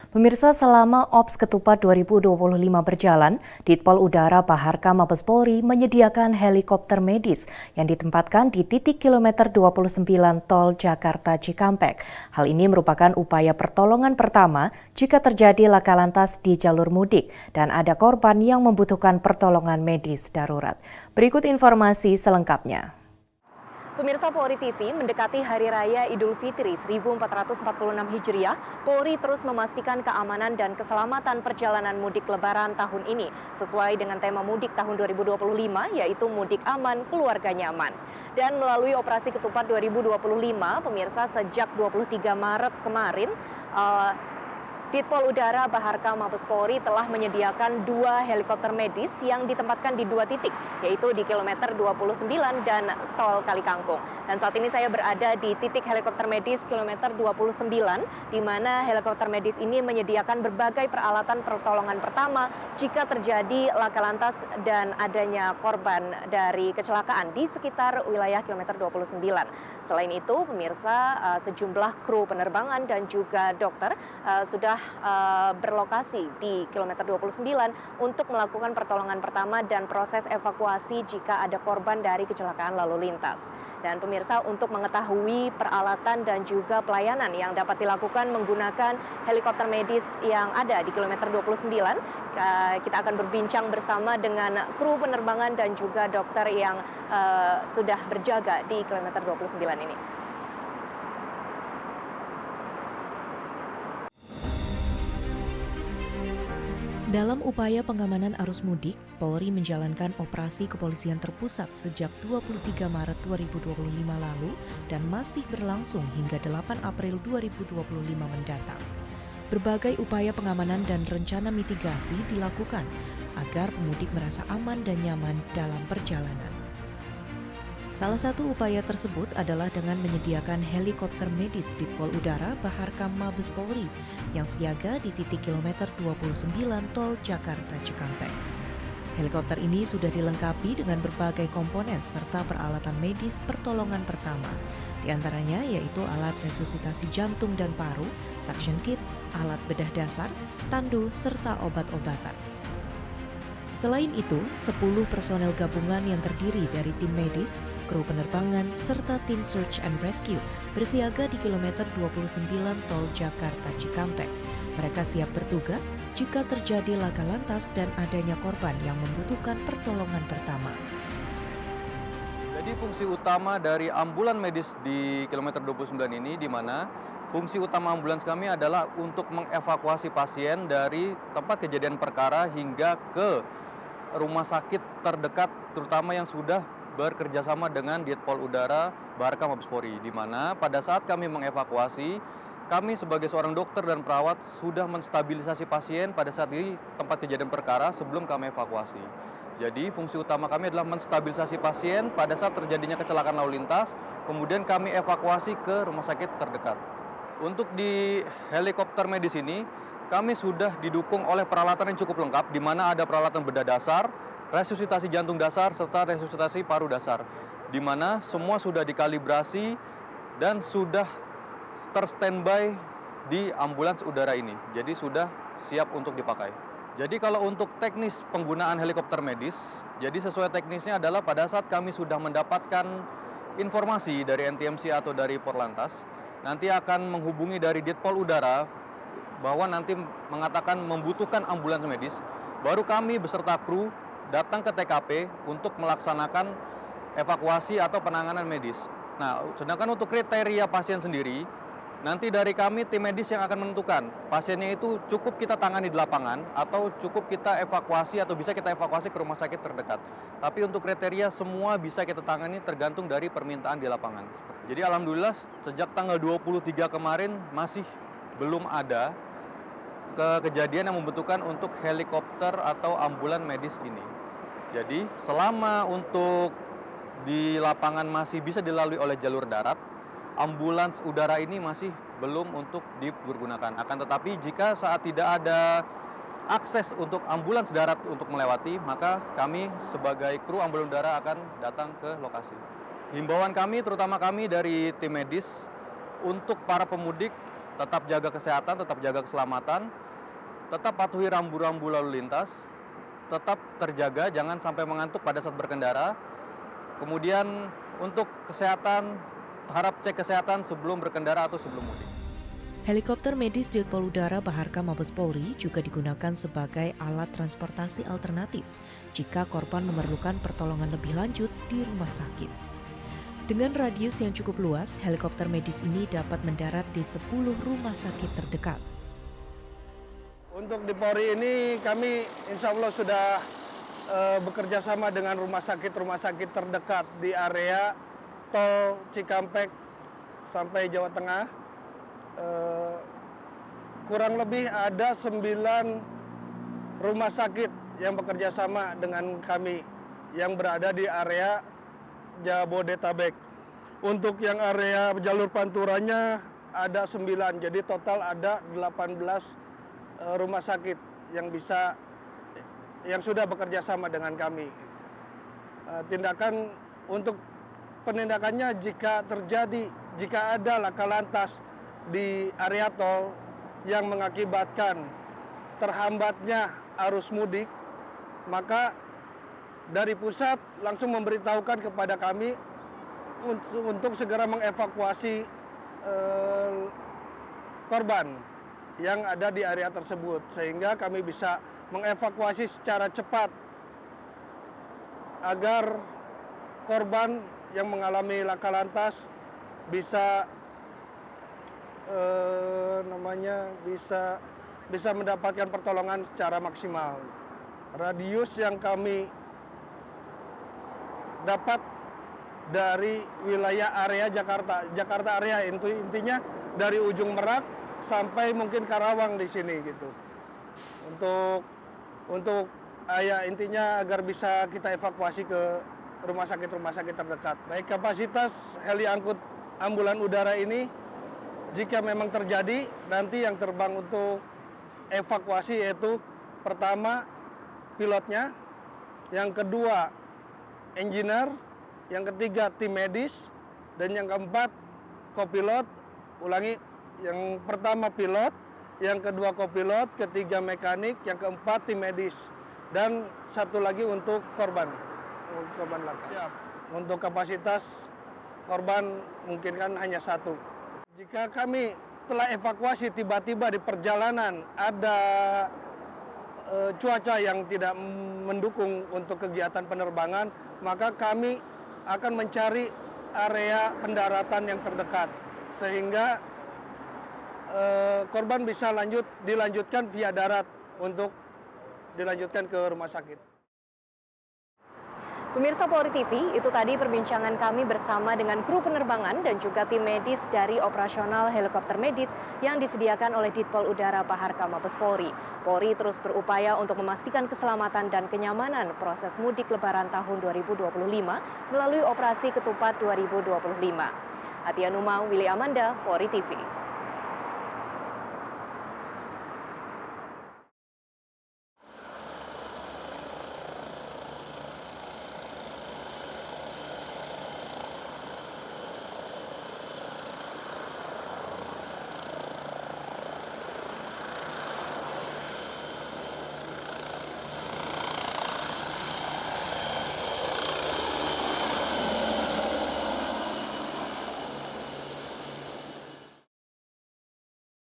Pemirsa, selama Ops Ketupat 2025 berjalan, Ditpol Udara Baharka Mabes Polri menyediakan helikopter medis yang ditempatkan di titik kilometer 29 Tol Jakarta Cikampek. Hal ini merupakan upaya pertolongan pertama jika terjadi laka lantas di jalur mudik dan ada korban yang membutuhkan pertolongan medis darurat. Berikut informasi selengkapnya. Pemirsa Polri TV, mendekati Hari Raya Idul Fitri 1446 Hijriah, Polri terus memastikan keamanan dan keselamatan perjalanan mudik Lebaran tahun ini sesuai dengan tema mudik tahun 2025, yaitu mudik aman, keluarga nyaman. Dan melalui operasi Ketupat 2025, pemirsa, sejak 23 Maret kemarin, Ditpol Udara Baharka Mabes Polri telah menyediakan 2 helikopter medis yang ditempatkan di 2 titik, yaitu di kilometer 29 dan Tol Kalikangkung. Dan saat ini saya berada di titik helikopter medis kilometer 29, di mana helikopter medis ini menyediakan berbagai peralatan pertolongan pertama jika terjadi laka lantas dan adanya korban dari kecelakaan di sekitar wilayah kilometer 29. Selain itu, pemirsa, sejumlah kru penerbangan dan juga dokter sudah berlokasi di kilometer 29 untuk melakukan pertolongan pertama dan proses evakuasi jika ada korban dari kecelakaan lalu lintas. Dan pemirsa, untuk mengetahui peralatan dan juga pelayanan yang dapat dilakukan menggunakan helikopter medis yang ada di kilometer 29, kita akan berbincang bersama dengan kru penerbangan dan juga dokter yang sudah berjaga di kilometer 29 ini. Dalam upaya pengamanan arus mudik, Polri menjalankan operasi kepolisian terpusat sejak 23 Maret 2025 lalu dan masih berlangsung hingga 8 April 2025 mendatang. Berbagai upaya pengamanan dan rencana mitigasi dilakukan agar pemudik merasa aman dan nyaman dalam perjalanan. Salah satu upaya tersebut adalah dengan menyediakan helikopter medis Ditpol Udara Baharka Mabes Polri yang siaga di titik kilometer 29 Tol Jakarta Cikampek. Helikopter ini sudah dilengkapi dengan berbagai komponen serta peralatan medis pertolongan pertama. Di antaranya yaitu alat resusitasi jantung dan paru, suction kit, alat bedah dasar, tandu, serta obat-obatan. Selain itu, 10 personel gabungan yang terdiri dari tim medis, kru penerbangan, serta tim search and rescue bersiaga di kilometer 29 Tol Jakarta Cikampek. Mereka siap bertugas jika terjadi laka lantas dan adanya korban yang membutuhkan pertolongan pertama. Jadi fungsi utama dari ambulan medis di kilometer 29 ini di mana fungsi utama ambulans kami adalah untuk mengevakuasi pasien dari tempat kejadian perkara hingga ke rumah sakit terdekat, terutama yang sudah bekerjasama dengan Ditpol Udara Baharka Mabes Polri, di mana pada saat kami mengevakuasi, kami sebagai seorang dokter dan perawat sudah menstabilisasi pasien pada saat di tempat kejadian perkara sebelum kami evakuasi. Jadi fungsi utama kami adalah menstabilisasi pasien pada saat terjadinya kecelakaan lalu lintas, kemudian kami evakuasi ke rumah sakit terdekat. Untuk di helikopter medis ini, kami sudah didukung oleh peralatan yang cukup lengkap, di mana ada peralatan bedah dasar, resusitasi jantung dasar, serta resusitasi paru dasar, di mana semua sudah dikalibrasi dan sudah terstandby di ambulans udara ini. Jadi sudah siap untuk dipakai. Jadi kalau untuk teknis penggunaan helikopter medis, jadi sesuai teknisnya adalah pada saat kami sudah mendapatkan informasi dari NTMC atau dari Porlantas, nanti akan menghubungi dari Ditpol Udara bahwa nanti mengatakan membutuhkan ambulans medis, baru kami beserta kru datang ke TKP untuk melaksanakan evakuasi atau penanganan medis. Nah, sedangkan untuk kriteria pasien sendiri, nanti dari kami tim medis yang akan menentukan pasiennya itu cukup kita tangani di lapangan atau cukup kita evakuasi atau bisa kita evakuasi ke rumah sakit terdekat. Tapi untuk kriteria semua bisa kita tangani tergantung dari permintaan di lapangan. Jadi alhamdulillah sejak tanggal 23 kemarin masih belum ada kejadian yang membutuhkan untuk helikopter atau ambulan medis ini. Jadi selama untuk di lapangan masih bisa dilalui oleh jalur darat, ambulans udara ini masih belum untuk dipergunakan. Akan tetapi jika saat tidak ada akses untuk ambulans darat untuk melewati, maka kami sebagai kru ambulans udara akan datang ke lokasi. Himbauan kami, terutama kami dari tim medis, untuk para pemudik tetap jaga kesehatan, tetap jaga keselamatan, tetap patuhi rambu-rambu lalu lintas, tetap terjaga, jangan sampai mengantuk pada saat berkendara. Kemudian untuk kesehatan, harap cek kesehatan sebelum berkendara atau sebelum mudik. Helikopter medis Ditpol Udara Baharka Mabes Polri juga digunakan sebagai alat transportasi alternatif jika korban memerlukan pertolongan lebih lanjut di rumah sakit. Dengan radius yang cukup luas, helikopter medis ini dapat mendarat di 10 rumah sakit terdekat. Untuk di Polri ini kami insya Allah sudah bekerja sama dengan rumah sakit terdekat di area tol Cikampek sampai Jawa Tengah. Kurang lebih ada 9 rumah sakit yang bekerja sama dengan kami yang berada di area Jabodetabek. Untuk yang area jalur panturanya ada 9, jadi total ada 18 rumah sakit yang sudah bekerja sama dengan kami. Tindakan untuk penindakannya jika ada laka lantas di area tol yang mengakibatkan terhambatnya arus mudik, maka dari pusat langsung memberitahukan kepada kami untuk segera mengevakuasi korban yang ada di area tersebut, sehingga kami bisa mengevakuasi secara cepat agar korban yang mengalami laka lantas bisa bisa mendapatkan pertolongan secara maksimal. Radius yang kami dapat dari wilayah area Jakarta area, intinya dari ujung Merak sampai mungkin Karawang di sini gitu. Untuk intinya agar bisa kita evakuasi ke rumah sakit terdekat. Baik, kapasitas heli angkut ambulan udara ini jika memang terjadi, nanti yang terbang untuk evakuasi yaitu pertama pilotnya, yang kedua engineer, yang ketiga tim medis, dan yang keempat kopilot. Ulangi, yang pertama pilot, yang kedua kopilot, ketiga mekanik, yang keempat tim medis, dan satu lagi untuk korban laka. Untuk kapasitas korban mungkin kan hanya 1. Jika kami telah evakuasi, tiba-tiba di perjalanan ada cuaca yang tidak mendukung untuk kegiatan penerbangan, maka kami akan mencari area pendaratan yang terdekat, sehingga korban bisa dilanjutkan via darat untuk dilanjutkan ke rumah sakit. Pemirsa Polri TV, itu tadi perbincangan kami bersama dengan kru penerbangan dan juga tim medis dari operasional helikopter medis yang disediakan oleh Ditpol Udara Baharka Mabes Polri. Polri terus berupaya untuk memastikan keselamatan dan kenyamanan proses mudik Lebaran tahun 2025 melalui operasi Ketupat 2025. Atia Numa, Willy Amanda, Polri TV.